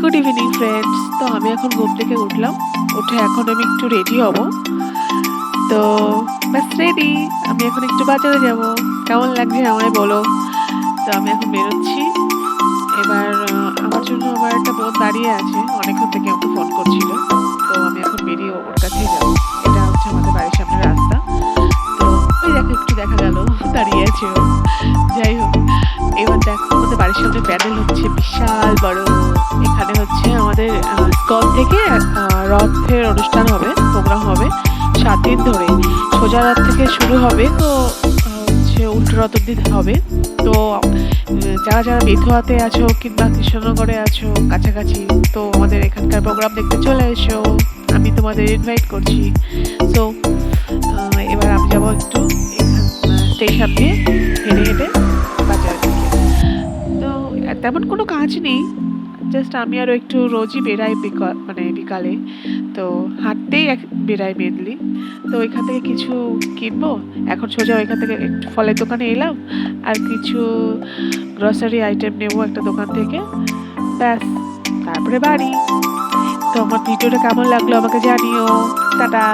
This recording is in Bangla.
Good evening friends. তো আমি এখন ঘুম থেকে উঠলাম, উঠে এখন আমি একটু রেডি হব। তো ব্যাস রেডি। আমি এখন একটু বাজারে যাব। কেমন লাগছে আমায় বলো। তো আমি এখন বেরোচ্ছি। এবার আমার জন্য আমার একটা বোন দাঁড়িয়ে আছে, অনেকক্ষণ থেকে আমাকে ফোন করছিল। তো আমি এখন বেরিয়ে ওর কাছেই যাবো। এটা হচ্ছে আমাদের বাড়ির সামনে রাস্তা। তো ওই দেখো একটু দেখা গেল দাঁড়িয়ে আছে ও। যাই হোক, এবার দেখো আমাদের বাড়ির সামনে প্যান্ডেল হচ্ছে বিশাল বড়। এখানে হচ্ছে আমাদের স্কল থেকে রথের অনুষ্ঠান হবে, প্রোগ্রাম হবে 7 দিন ধরে। সোজা রথ থেকে শুরু হবে, তো হচ্ছে উল্টো রথ অব্দি হবে। তো যারা যারা বেথুয়াতে আছো কিংবা কৃষ্ণনগরে আছো কাছাকাছি, তো আমাদের এখানকার প্রোগ্রাম দেখতে চলে এসো। আমি তোমাদের ইনভাইট করছি। সো এবার আমি যাবো একটু স্টেশন দিয়ে হেঁটে হেঁটে বাজার দিকে। তো তেমন কোনো কাজ নেই, জাস্ট আমি আরও একটু রোজই বেরাই বিকালে। তো হাঁটতেই বেরাই মেনলি। তো ওইখান থেকে কিছু কিনবো। এখন সোজা ওইখান থেকে একটু ফলের দোকানে এলাম, আর কিছু গ্রসারি আইটেম নেবো একটা দোকান থেকে। ব্যাস, তারপরে বাড়ি। তো আমার ভিডিওটা কেমন লাগলো আমাকে জানিও। টাটা।